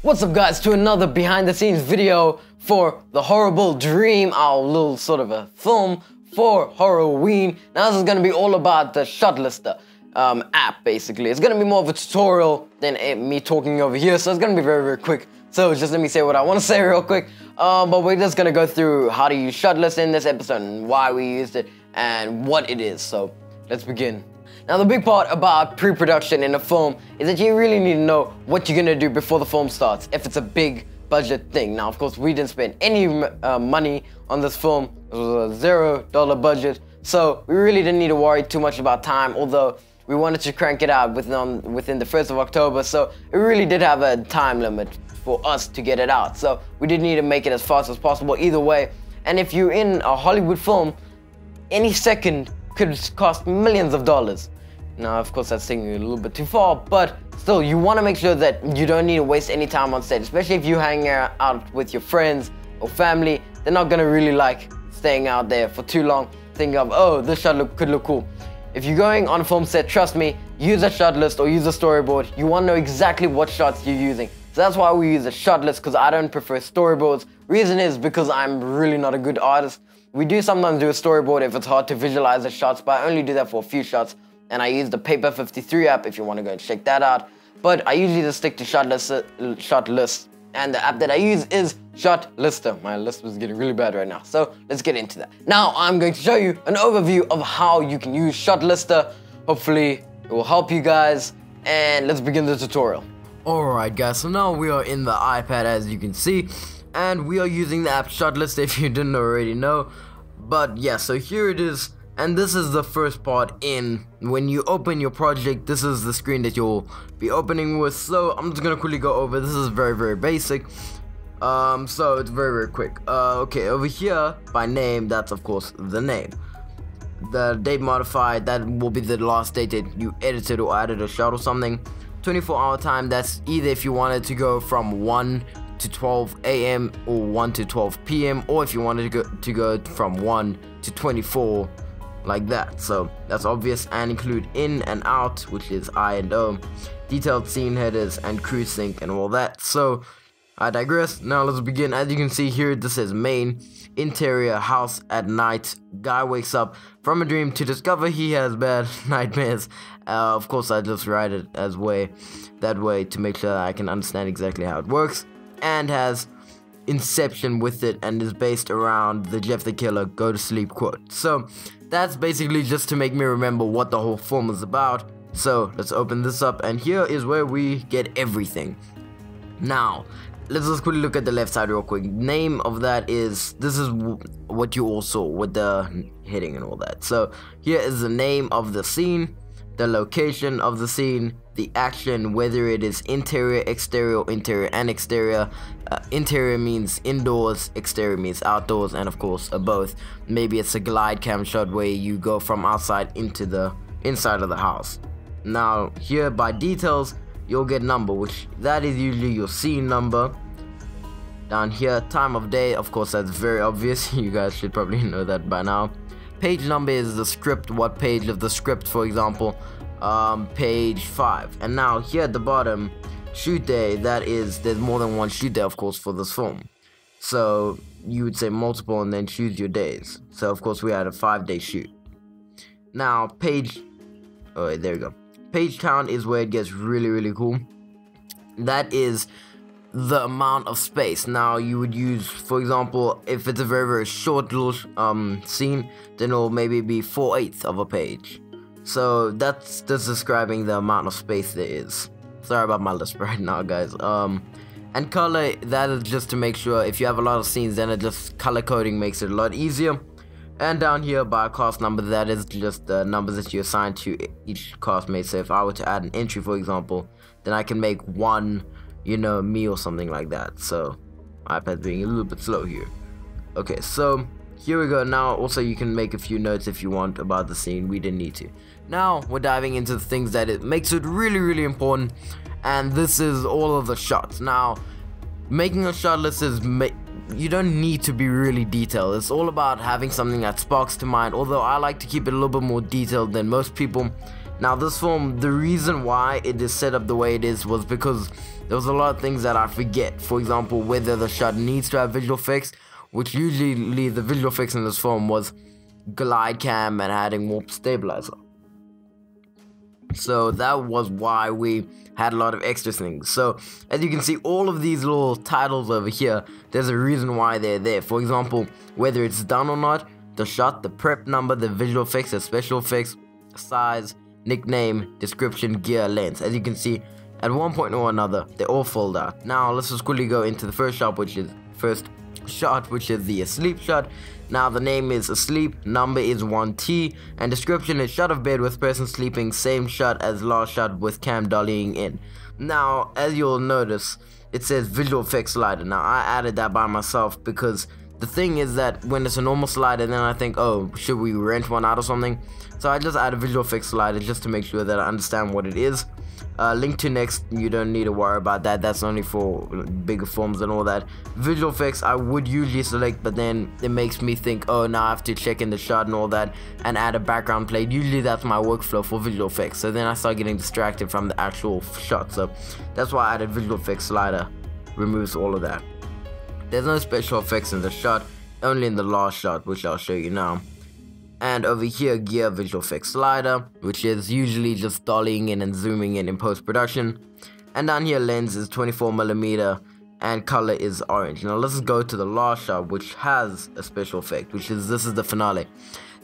What's up guys, to another behind the scenes video for the Horrorble Dream, our little sort of a film for Halloween. Now this is going to be all about the shot lister app basically. It's going to be more of a tutorial than me talking over here, so it's going to be very quick. So just let me say what I want to say real quick. But we're just going to go through how to use shot list in this episode and why we used it and what it is. So let's begin. Now the big part about pre-production in a film is that you really need to know what you're gonna do before the film starts, if it's a big budget thing. Now of course we didn't spend any money on this film. It was a $0 budget, so we really didn't need to worry too much about time, although we wanted to crank it out within the 1st of October, so it really did have a time limit for us to get it out. So we did need to make it as fast as possible either way. And if you're in a Hollywood film, any second could cost millions of dollars. Now, of course, that's taking it a little bit too far, but still, you want to make sure that you don't need to waste any time on set, especially if you hang out with your friends or family. They're not going to really like staying out there for too long, thinking of, oh, this shot could look cool. If you're going on a film set, trust me, use a shot list or use a storyboard. You want to know exactly what shots you're using. So that's why we use a shot list, because I don't prefer storyboards. Reason is because I'm really not a good artist. We do sometimes do a storyboard if it's hard to visualize the shots, but I only do that for a few shots. And I use the Paper 53 app if you want to go and check that out. But I usually just stick to shot list. And the app that I use is Shot Lister. My list was getting really bad right now, so let's get into that. Now I'm going to show you an overview of how you can use Shot Lister. Hopefully it will help you guys, and let's begin the tutorial. Alright guys, so now we are in the iPad as you can see, and we are using the app Shot Lister if you didn't already know. But yeah, so here it is. And this is the first part in when you open your project. This is the screen that you'll be opening with. So I'm just gonna quickly go over. This is very basic. So it's very quick. Okay, over here by name, that's of course the name. The date modified, that will be the last date that you edited or added a shot or something. 24-hour time, that's either if you wanted to go from 1 to 12 a.m. or 1 to 12 p.m. or if you wanted to go from 1 to 24. Like that. So that's obvious, and include in and out, which is I and O, detailed scene headers and crew sync and all that. So I digress. Now let's begin. As you can see here, this says main, interior, house at night. Guy wakes up from a dream to discover he has bad nightmares. Of course I just write it as that way to make sure that I can understand exactly how it works, and has Inception with it, and is based around the Jeff the Killer go to sleep quote. So that's basically just to make me remember what the whole film is about. So let's open this up, and here is where we get everything. Now let's just quickly look at the left side real quick. Name of that is, this is what you all saw with the heading and all that. So here is the name of the scene, the location of the scene, the action, whether it is interior, exterior, interior and exterior. Interior means indoors, exterior means outdoors, and of course both. Maybe it's a glide cam shot where you go from outside into the inside of the house. Now here by details, you'll get number, which that is usually your scene number. Down here, time of day, of course that's very obvious. You guys should probably know that by now. Page number is the script, what page of the script, for example, page 5. And now here at the bottom, shoot day, that is, there's more than one shoot day of course for this film, so you would say multiple and then choose your days. So of course we had a 5-day shoot. Now page, oh there we go, page count is where it gets really cool. That is the amount of space. Now you would use, for example, if it's a very short little scene, then it'll maybe be 4/8 of a page. So that's just describing the amount of space there is. Sorry about my list right now guys. And color, that is just to make sure if you have a lot of scenes, then it just color coding makes it a lot easier. And down here by cast number, that is just the numbers that you assign to each castmate. So if I were to add an entry, for example, then I can make one, you know, me or something like that. So iPad's being a little bit slow here. Okay, so here we go. Now also you can make a few notes if you want about the scene. We didn't need to. Now we're diving into the things that it makes it really important, and this is all of the shots. Now making a shot list is you don't need to be really detailed. It's all about having something that sparks to mind, although I like to keep it a little bit more detailed than most people. Now this film, the reason why it is set up the way it is was because there was a lot of things that I forget. For example, whether the shot needs to have visual effects, which usually the visual effects in this film was glide cam and adding warp stabilizer. So that was why we had a lot of extra things. So as you can see, all of these little titles over here, there's a reason why they're there. For example, whether it's done or not, the shot, the prep number, the visual effects, the special effects, size, nickname, description, gear, lens. As you can see, at one point or another, they all fold out. Now let's just quickly go into the first shot, which is the asleep shot. Now the name is asleep, number is 1T, and description is shot of bed with person sleeping, same shot as last shot with cam dollying in. Now as you'll notice, it says visual effects slider. Now I added that by myself because the thing is that when it's a normal slider, then I think, oh, should we rent one out or something? So I just added visual effects slider just to make sure that I understand what it is. Link to next, you don't need to worry about that. That's only for bigger films and all that. Visual effects I would usually select, but then it makes me think, oh, now I have to check in the shot and all that and add a background plate. Usually that's my workflow for visual effects. So then I start getting distracted from the actual shot. So that's why I added visual effects slider. Removes all of that. There's no special effects in the shot, only in the last shot, which I'll show you now. And over here, gear visual effects slider, which is usually just dollying in and zooming in post-production. And down here, lens is 24mm and color is orange. Now let's go to the last shot, which has a special effect, which is this is the finale.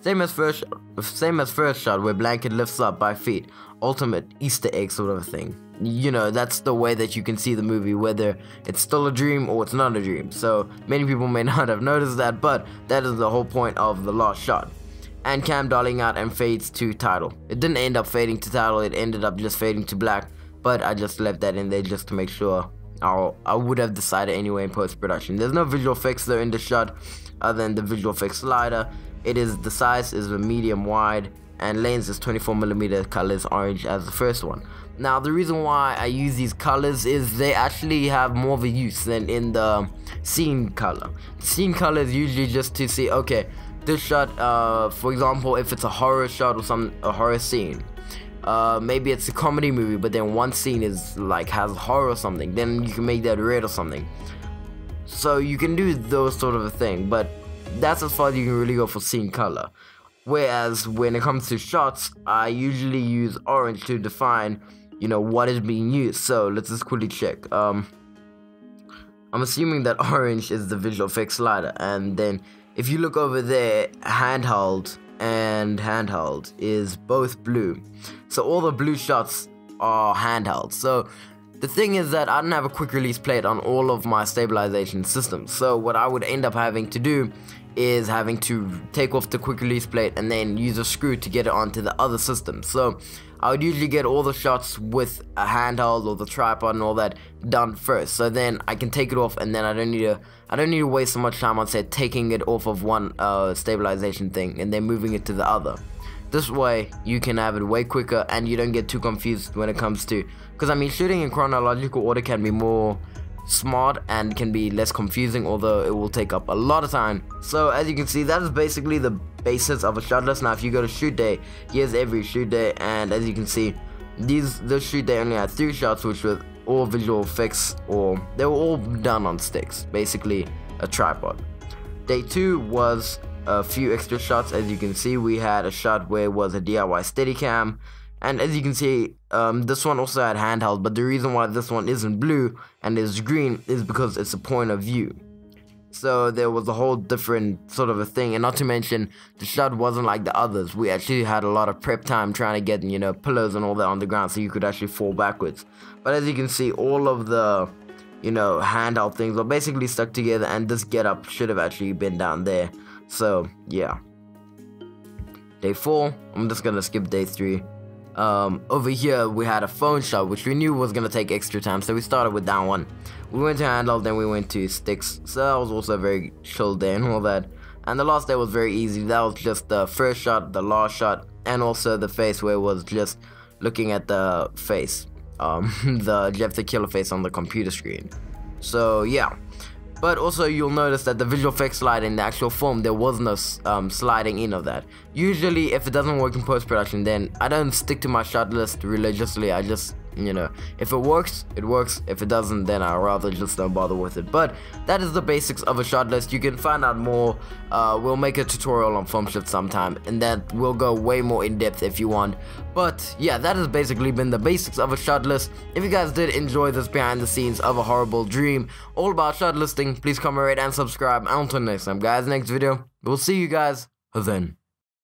Same as first shot, where blanket lifts up by feet. Ultimate Easter egg sort of a thing. You know, that's the way that you can see the movie, whether it's still a dream or it's not a dream. So many people may not have noticed that, but that is the whole point of the last shot. And cam dollying out and fades to title. It didn't end up fading to title, it ended up just fading to black, but I just left that in there just to make sure. I would have decided anyway in post-production. There's no visual effects though in the shot other than the visual effects slider. The size is a medium wide and lens is 24mm, color is orange as the first one. Now the reason why I use these colors is they actually have more of a use than in the scene color. The scene color is usually just to see, okay, this shot, for example, if it's a horror shot or a horror scene, maybe it's a comedy movie, but then one scene is like has horror or something, then you can make that red or something. So you can do those sort of a thing, but that's as far as you can really go for scene color. Whereas when it comes to shots, I usually use orange to define, you know, what is being used. So let's just quickly check. I'm assuming that orange is the visual effects slider, and then if you look over there, handheld and handheld is both blue. So all the blue shots are handheld. So the thing is that I don't have a quick release plate on all of my stabilization systems. So what I would end up having to do is having to take off the quick release plate and then use a screw to get it onto the other system. So I would usually get all the shots with a handheld or the tripod and all that done first. So then I can take it off and then I don't need to waste so much time on set taking it off of one stabilization thing and then moving it to the other. This way you can have it way quicker and you don't get too confused when it comes to, because I mean shooting in chronological order can be more smart and can be less confusing, although it will take up a lot of time. So as you can see, that is basically the basis of a shot list. Now if you go to shoot day, here's every shoot day, and as you can see, this shoot day only had 3 shots, which were all visual effects, or they were all done on sticks, basically a tripod. Day 2 was a few extra shots. As you can see, we had a shot where it was a DIY Steadicam, and as you can see, this one also had handheld, but the reason why this one isn't blue and is green is because it's a point of view. So there was a whole different sort of a thing, and not to mention the shot wasn't like the others. We actually had a lot of prep time trying to get, you know, pillows and all that on the ground so you could actually fall backwards. But as you can see, all of the, you know, handheld things are basically stuck together, and this getup should have actually been down there. So yeah. Day 4, I'm just gonna skip day 3. Over here we had a phone shot, which we knew was gonna take extra time, so we started with that one. We went to handheld, then we went to sticks, so that was also a very chill day and all that. And the last day was very easy. That was just the first shot, the last shot, and also the face, where it was just looking at the face, the Jeff the Killer face on the computer screen. So yeah, But also you'll notice that the visual effects slide in the actual film, there was no sliding in of that. Usually if it doesn't work in post-production, then I don't stick to my shot list religiously. I just, you know, if it works, it works. If it doesn't, then I'd rather just don't bother with it. But that is the basics of a shot list. You can find out more. We'll make a tutorial on film shift sometime, and that will go way more in depth if you want. But yeah, that has basically been the basics of a shot list. If you guys did enjoy this behind the scenes of a horrible dream, all about shot listing, please comment, rate, and subscribe. And until next time, guys, next video, we'll see you guys then.